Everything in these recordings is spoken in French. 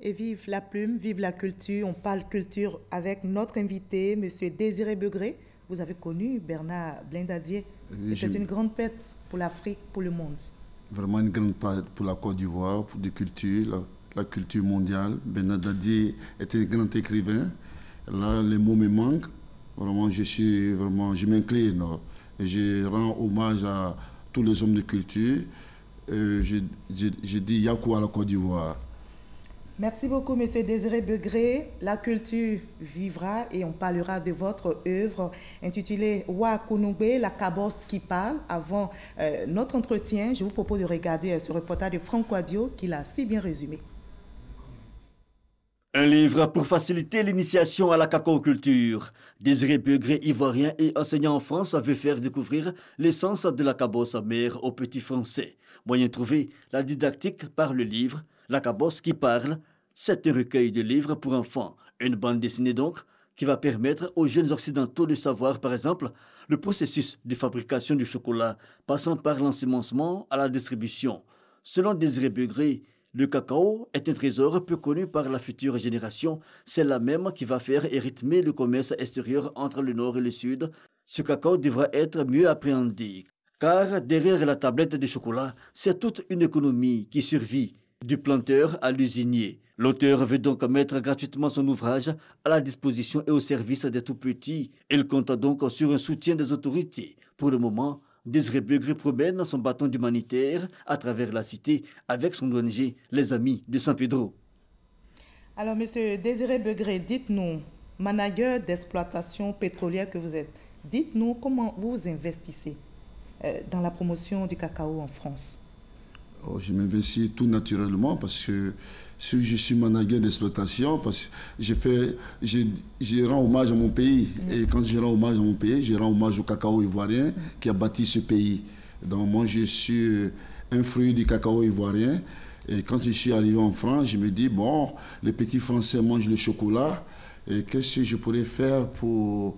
Et vive la plume, vive la culture. On parle culture avec notre invité, M. Désiré Begré. Vous avez connu Bernard Blindadier. C'est une grande perte pour l'Afrique, pour le monde. Vraiment une grande perte pour la Côte d'Ivoire, pour la culture, la culture mondiale. Bernard Blindadier était un grand écrivain. Là, les mots me manquent. Vraiment, je m'incline et je rends hommage à tous les hommes de culture. Je dis Yakou à la Côte d'Ivoire. Merci beaucoup, M. Désiré Begré. La culture vivra et on parlera de votre œuvre intitulée Wa Kunungbe, la cabosse qui parle. Avant notre entretien, je vous propose de regarder ce reportage de Franck Wadio qui l'a si bien résumé. Un livre pour faciliter l'initiation à la cacaoculture. Désiré Begré, ivoirien et enseignant en France, veut faire découvrir l'essence de la cabosse mère aux petits Français. Moyen trouvé, la didactique par le livre. La cabosse qui parle, c'est un recueil de livres pour enfants. Une bande dessinée donc, qui va permettre aux jeunes occidentaux de savoir, par exemple, le processus de fabrication du chocolat, passant par l'ensemencement à la distribution. Selon Désiré Begré, le cacao est un trésor peu connu par la future génération. C'est la même qui va faire et rythmer le commerce extérieur entre le nord et le sud. Ce cacao devra être mieux appréhendé. Car derrière la tablette de chocolat, c'est toute une économie qui survit, du planteur à l'usinier. L'auteur veut donc mettre gratuitement son ouvrage à la disposition et au service des tout-petits. Il compte donc sur un soutien des autorités. Pour le moment, Désiré Begré promène son bâton d'humanitaire à travers la cité avec son ONG Les Amis de San Pedro. Alors, monsieur Désiré Begré, dites-nous, manager d'exploitation pétrolière que vous êtes, dites-nous comment vous investissez dans la promotion du cacao en France. Je m'investis tout naturellement parce que si je suis manager d'exploitation, parce que je rends hommage à mon pays. Et quand je rends hommage à mon pays, je rends hommage au cacao ivoirien qui a bâti ce pays. Donc moi, je suis un fruit du cacao ivoirien. Et quand je suis arrivé en France, je me dis, bon, les petits Français mangent le chocolat. Et qu'est-ce que je pourrais faire pour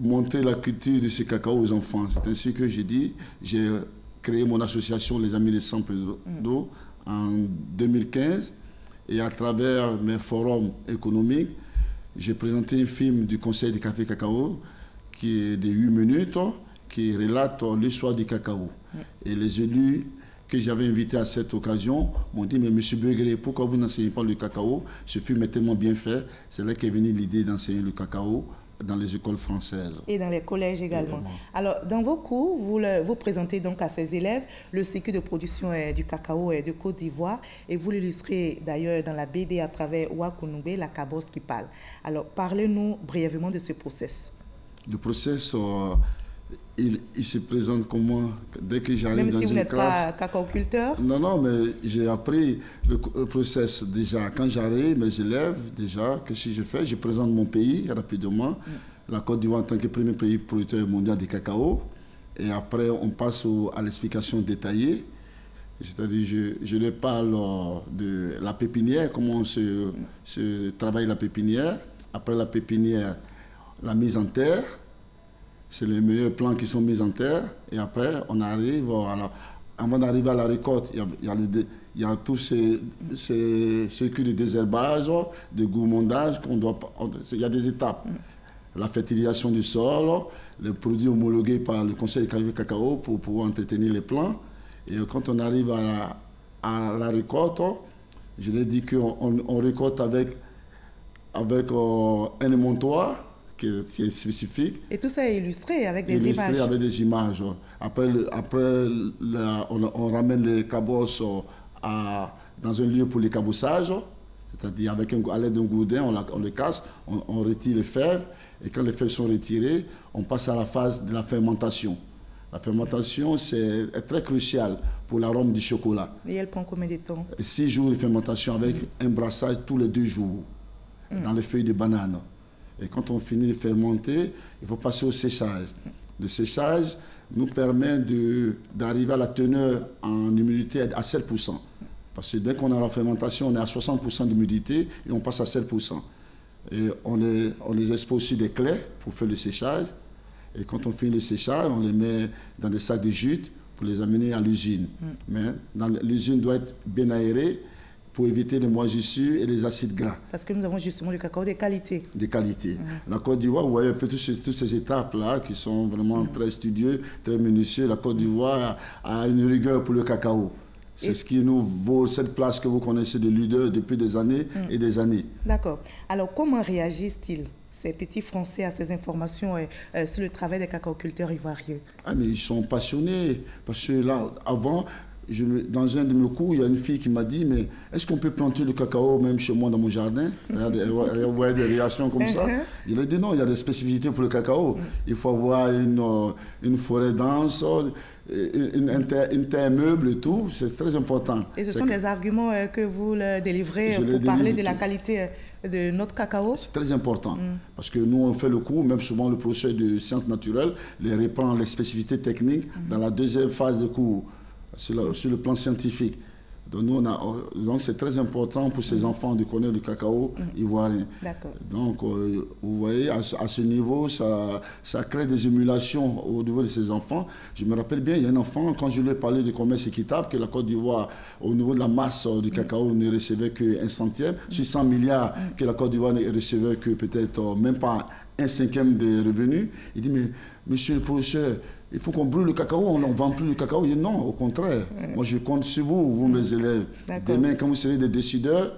montrer la culture de ce cacao aux enfants? C'est ainsi que j'ai créé mon association Les Amis de San Pedro en 2015 et à travers mes forums économiques, j'ai présenté un film du Conseil du Café Cacao qui est de 8 minutes, qui relate l'histoire du cacao. Et les élus que j'avais invités à cette occasion m'ont dit, mais monsieur Begré, pourquoi vous n'enseignez pas le cacao? Ce film est tellement bien fait, c'est là qu'est venue l'idée d'enseigner le cacao dans les écoles françaises. Et dans les collèges également. Alors, dans vos cours, vous présentez donc à ces élèves le cycle de production du cacao de Côte d'Ivoire et vous l'illustrez d'ailleurs dans la BD à travers Wa Kunungbe, la cabosse qui parle. Alors, parlez-nous brièvement de ce process. Le process, il se présente comment dès que j'arrive dans une classe. Même si vous n'êtes pas cacaoculteur? Non, mais j'ai appris le process déjà. Quand j'arrive, mes élèves, déjà, qu'est-ce que je fais? Je présente mon pays rapidement. La Côte d'Ivoire en tant que premier pays producteur mondial de cacao. Et après, on passe à l'explication détaillée. C'est-à-dire, je leur parle de la pépinière, comment se travaille la pépinière. Après la pépinière, la mise en terre. C'est les meilleurs plants qui sont mis en terre. Et après, on arrive avant d'arriver à la récolte, il y a tous ces circuits de désherbage, de gourmandage il y a des étapes. La fertilisation du sol, les produits homologués par le Conseil du cacao pour pouvoir entretenir les plants. Et quand on arrive à la récolte, je l'ai dit qu'on récolte avec un émontoire qui est spécifique. Et tout ça est illustré avec des images. Illustré avec des images. Après on ramène les cabosses dans un lieu pour les cabossages, c'est-à-dire à l'aide d'un gourdin, on les casse, on retire les fèves, et quand les fèves sont retirées, on passe à la phase de la fermentation. La fermentation, c'est très crucial pour l'arôme du chocolat. Et elle prend combien de temps? 6 jours de fermentation avec un brassage tous les 2 jours dans les feuilles de banane. Et quand on finit de fermenter, il faut passer au séchage. Le séchage nous permet d'arriver à la teneur en humidité à 7%. Parce que dès qu'on a la fermentation, on est à 60% d'humidité et on passe à 7%. Et on les expose sur des clés pour faire le séchage. Et quand on finit le séchage, on les met dans des sacs de jute pour les amener à l'usine. Mais l'usine doit être bien aérée pour éviter les moisissures et les acides gras. Parce que nous avons justement du cacao de qualité. De qualité. La Côte d'Ivoire, vous voyez un peu toutes ces étapes-là qui sont vraiment très studieuses, très minutieuses. La Côte d'Ivoire a une rigueur pour le cacao. C'est ce qui nous vaut cette place que vous connaissez de leader depuis des années et des années. D'accord. Alors, comment réagissent-ils, ces petits Français, à ces informations sur le travail des cacaoculteurs ivoiriens? Ah, mais ils sont passionnés. Parce que là, avant, dans un de mes cours, il y a une fille qui m'a dit, mais est-ce qu'on peut planter le cacao même chez moi dans mon jardin? Elle voyait des réactions comme ça. Il a dit non, il y a des spécificités pour le cacao. Il faut avoir une forêt dense, une terre meuble et tout. C'est très important. Et ce sont des arguments que vous leur délivrez pour parler de la qualité de notre cacao? C'est très important. Parce que nous, on fait le cours, même souvent le professeur de sciences naturelles, les reprend les spécificités techniques dans la deuxième phase de cours. Sur le plan scientifique. Donc c'est très important pour ces enfants de connaître le cacao ivoirien. Donc vous voyez, à ce niveau, ça crée des émulations au niveau de ces enfants. Je me rappelle bien, il y a un enfant, quand je lui ai parlé de commerce équitable, que la Côte d'Ivoire, au niveau de la masse du cacao, ne recevait qu'un centième. Sur 100 milliards, que la Côte d'Ivoire ne recevait que peut-être même pas un cinquième des revenus. Il dit, mais monsieur le professeur, il faut qu'on brûle le cacao, on ne vend plus le cacao. Il dit non, au contraire. Moi, je compte sur vous, vous mes élèves. Demain, quand vous serez des décideurs,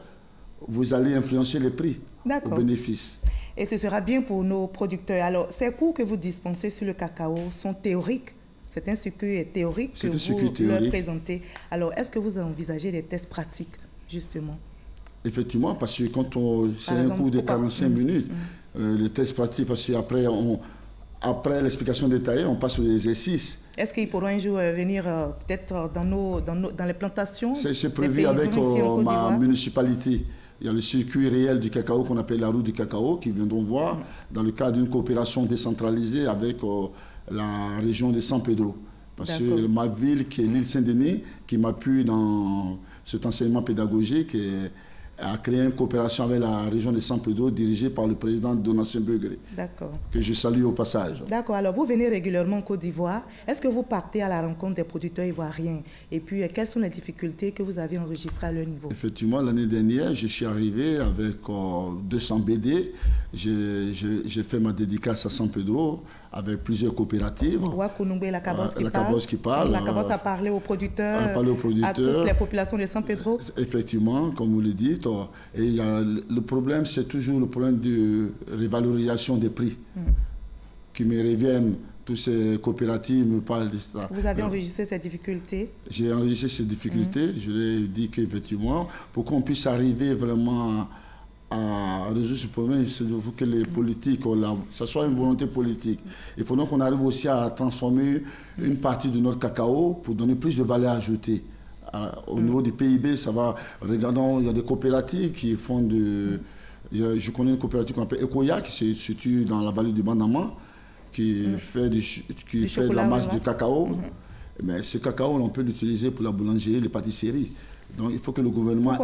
vous allez influencer les prix au bénéfice. Et ce sera bien pour nos producteurs. Alors, ces cours que vous dispensez sur le cacao sont théoriques. C'est un circuit théorique que vous leur présentez. Alors, est-ce que vous envisagez des tests pratiques, justement? Effectivement, parce que quand c'est un cours de 45 minutes, les tests pratiques, parce qu'après, après l'explication détaillée, on passe aux exercices. Est-ce qu'ils pourront un jour venir peut-être dans les plantations? C'est prévu avec ma municipalité. Il y a le circuit réel du cacao qu'on appelle la route du cacao qui viendront voir dans le cadre d'une coopération décentralisée avec la région de San Pedro. Parce que ma ville, qui est l'île Saint-Denis, qui m'appuie dans cet enseignement pédagogique, a créé une coopération avec la région de San Pedro dirigée par le président Donatien Begré, que je salue au passage. D'accord. Alors, vous venez régulièrement en Côte d'Ivoire. Est-ce que vous partez à la rencontre des producteurs ivoiriens? Et puis, quelles sont les difficultés que vous avez enregistrées à leur niveau? Effectivement, l'année dernière, je suis arrivé avec 200 BD. J'ai fait ma dédicace à San Pedro avec plusieurs coopératives. La Cabosse qui parle. La Cabosse a parlé aux producteurs, à toutes les populations de San Pedro. Effectivement, comme vous le dites. Et le problème, c'est toujours le problème de révalorisation des prix qui me reviennent. Toutes ces coopératives me parlent de ça. Vous avez enregistré ces difficultés? J'ai enregistré ces difficultés. Je leur ai dit qu'effectivement, pour qu'on puisse arriver vraiment à résoudre ce problème, il faut que les politiques, ça soit une volonté politique. Il faut donc qu'on arrive aussi à transformer une partie de notre cacao pour donner plus de valeur ajoutée. Au niveau du PIB, ça va. Regardons, il y a des coopératives qui font je connais une coopérative qu'on appelle Ecoya, qui se situe dans la vallée du Bandama, qui fait de la masse de cacao. Mais ce cacao, on peut l'utiliser pour la boulangerie, les pâtisseries. Donc il faut que le gouvernement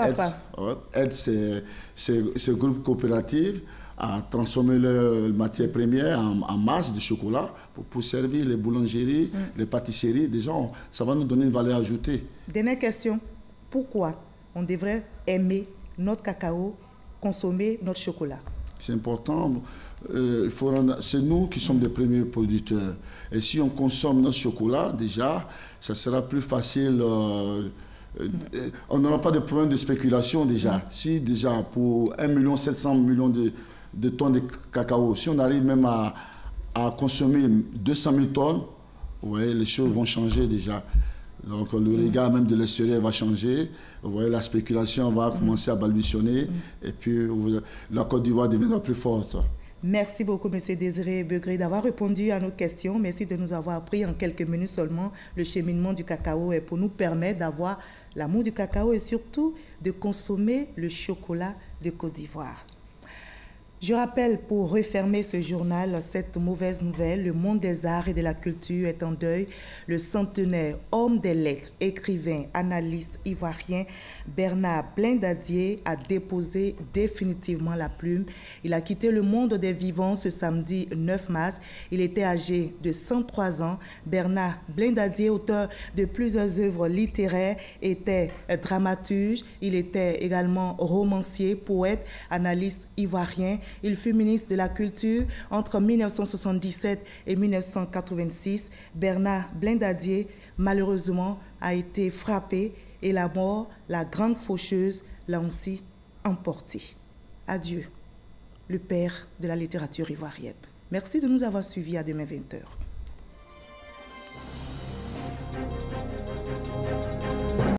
aide ces groupes coopératifs à transformer leur matière première en masse de chocolat pour servir les boulangeries, les pâtisseries. Déjà, ça va nous donner une valeur ajoutée. Dernière question. Pourquoi on devrait aimer notre cacao, consommer notre chocolat? C'est important. C'est nous qui sommes les premiers producteurs. Et si on consomme notre chocolat, déjà, ça sera plus facile. On n'aura pas de problème de spéculation déjà. Si déjà pour 1,7 million de tonnes de cacao, si on arrive même à consommer 200 000 tonnes, vous voyez, les choses vont changer déjà. Donc le regard même de l'extérieur va changer. Vous voyez, la spéculation va commencer à balbutionner. Et puis la Côte d'Ivoire deviendra plus forte. Merci beaucoup, M. Désiré Begré, d'avoir répondu à nos questions. Merci de nous avoir appris en quelques minutes seulement le cheminement du cacao et pour nous permettre d'avoir l'amour du cacao et surtout de consommer le chocolat de Côte d'Ivoire. Je rappelle, pour refermer ce journal, cette mauvaise nouvelle: le monde des arts et de la culture est en deuil. Le centenaire homme des lettres, écrivain, analyste ivoirien Bernard Blindadier a déposé définitivement la plume. Il a quitté le monde des vivants ce samedi 9 mars. Il était âgé de 103 ans. Bernard Blindadier, auteur de plusieurs œuvres littéraires, était dramaturge. Il était également romancier, poète, analyste ivoirien. Il fut ministre de la Culture entre 1977 et 1986. Bernard Blindadier, malheureusement, a été frappé et la mort, la grande faucheuse, l'a aussi emporté. Adieu, le père de la littérature ivoirienne. Merci de nous avoir suivis. À demain 20h.